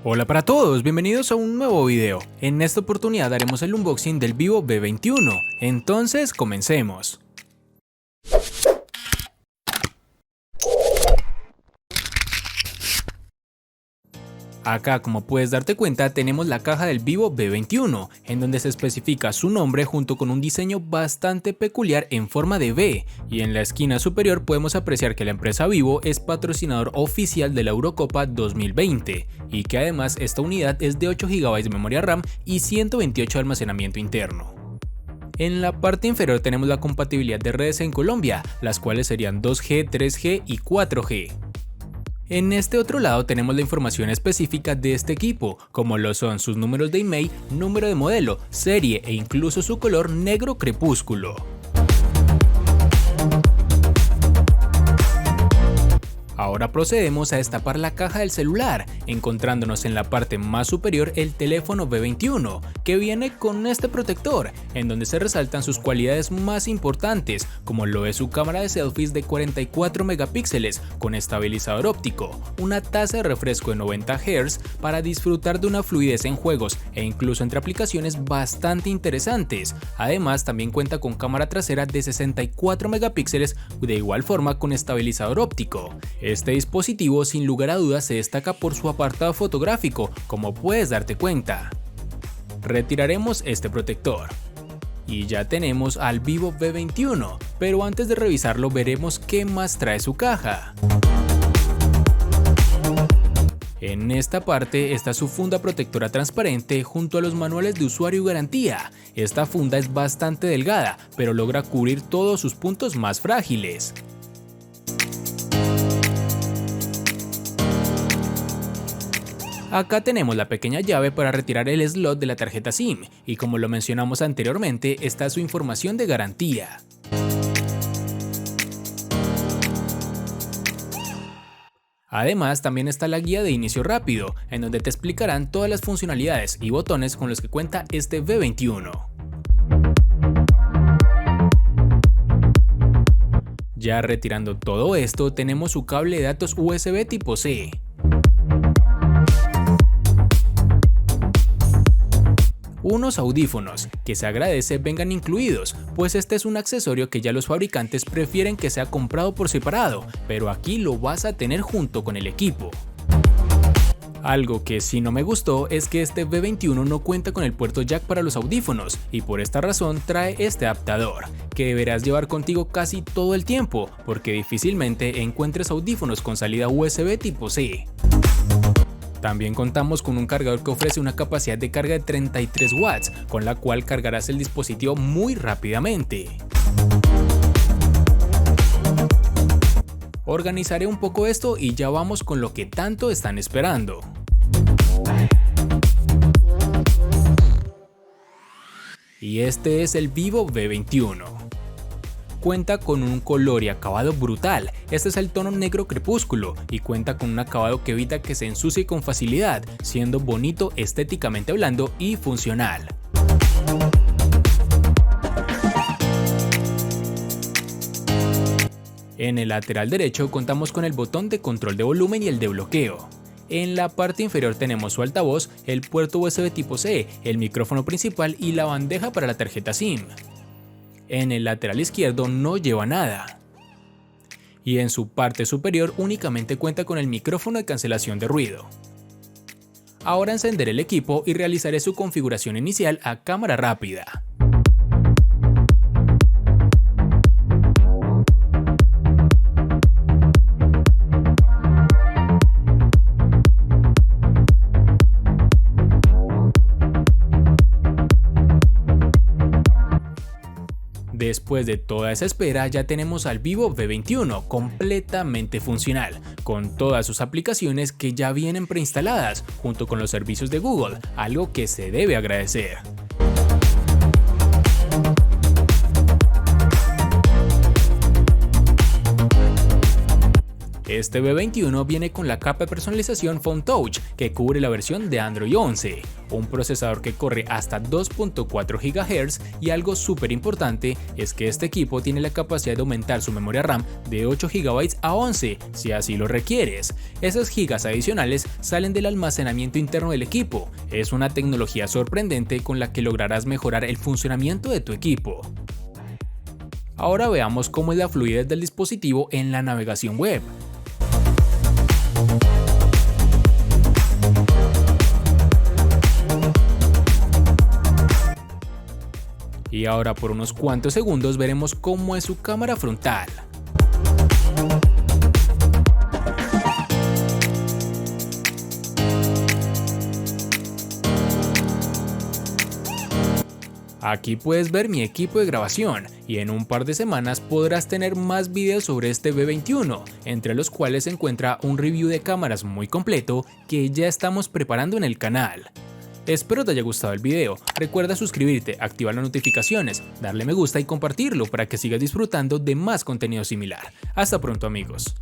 Hola para todos, bienvenidos a un nuevo video. En esta oportunidad haremos el unboxing del Vivo V21, entonces comencemos. Acá, como puedes darte cuenta, tenemos la caja del Vivo V21, en donde se especifica su nombre junto con un diseño bastante peculiar en forma de V, y en la esquina superior podemos apreciar que la empresa Vivo es patrocinador oficial de la Eurocopa 2020, y que además esta unidad es de 8 GB de memoria RAM y 128 de almacenamiento interno. En la parte inferior tenemos la compatibilidad de redes en Colombia, las cuales serían 2G, 3G y 4G. En este otro lado tenemos la información específica de este equipo, como lo son sus números de email, número de modelo, serie e incluso su color negro crepúsculo. Ahora procedemos a destapar la caja del celular, encontrándonos en la parte más superior el teléfono V21, que viene con este protector, en donde se resaltan sus cualidades más importantes, como lo es su cámara de selfies de 44 megapíxeles con estabilizador óptico, una tasa de refresco de 90 Hz para disfrutar de una fluidez en juegos e incluso entre aplicaciones bastante interesantes. Además, también cuenta con cámara trasera de 64 megapíxeles de igual forma con estabilizador óptico. Este dispositivo sin lugar a dudas se destaca por su apartado fotográfico, como puedes darte cuenta. Retiraremos este protector. Y ya tenemos al Vivo V21, pero antes de revisarlo veremos qué más trae su caja. En esta parte está su funda protectora transparente junto a los manuales de usuario y garantía. Esta funda es bastante delgada, pero logra cubrir todos sus puntos más frágiles. Acá tenemos la pequeña llave para retirar el slot de la tarjeta SIM y, como lo mencionamos anteriormente, está su información de garantía. Además, también está la guía de inicio rápido, en donde te explicarán todas las funcionalidades y botones con los que cuenta este V21. Ya retirando todo esto, tenemos su cable de datos USB tipo C. Unos audífonos, que se agradece vengan incluidos, pues este es un accesorio que ya los fabricantes prefieren que sea comprado por separado, pero aquí lo vas a tener junto con el equipo. Algo que sí no me gustó es que este V21 no cuenta con el puerto jack para los audífonos, y por esta razón trae este adaptador, que deberás llevar contigo casi todo el tiempo, porque difícilmente encuentres audífonos con salida USB tipo C. También contamos con un cargador que ofrece una capacidad de carga de 33 watts, con la cual cargarás el dispositivo muy rápidamente. Organizaré un poco esto y ya vamos con lo que tanto están esperando. Y este es el Vivo V21. Cuenta con un color y acabado brutal, este es el tono negro crepúsculo y cuenta con un acabado que evita que se ensucie con facilidad, siendo bonito estéticamente hablando y funcional. En el lateral derecho contamos con el botón de control de volumen y el de bloqueo. En la parte inferior tenemos su altavoz, el puerto USB tipo C, el micrófono principal y la bandeja para la tarjeta SIM. En el lateral izquierdo no lleva nada. Y en su parte superior únicamente cuenta con el micrófono de cancelación de ruido. Ahora encenderé el equipo y realizaré su configuración inicial a cámara rápida. Después de toda esa espera ya tenemos al Vivo V21 completamente funcional, con todas sus aplicaciones que ya vienen preinstaladas junto con los servicios de Google, algo que se debe agradecer. Este V21 viene con la capa de personalización Phone Touch que cubre la versión de Android 11, un procesador que corre hasta 2.4 GHz y algo súper importante es que este equipo tiene la capacidad de aumentar su memoria RAM de 8 GB a 11 si así lo requieres. Esas gigas adicionales salen del almacenamiento interno del equipo. Es una tecnología sorprendente con la que lograrás mejorar el funcionamiento de tu equipo. Ahora veamos cómo es la fluidez del dispositivo en la navegación web. Y ahora por unos cuantos segundos veremos cómo es su cámara frontal. Aquí puedes ver mi equipo de grabación y en un par de semanas podrás tener más videos sobre este V21, entre los cuales se encuentra un review de cámaras muy completo que ya estamos preparando en el canal. Espero te haya gustado el video, recuerda suscribirte, activar las notificaciones, darle me gusta y compartirlo para que sigas disfrutando de más contenido similar. Hasta pronto amigos.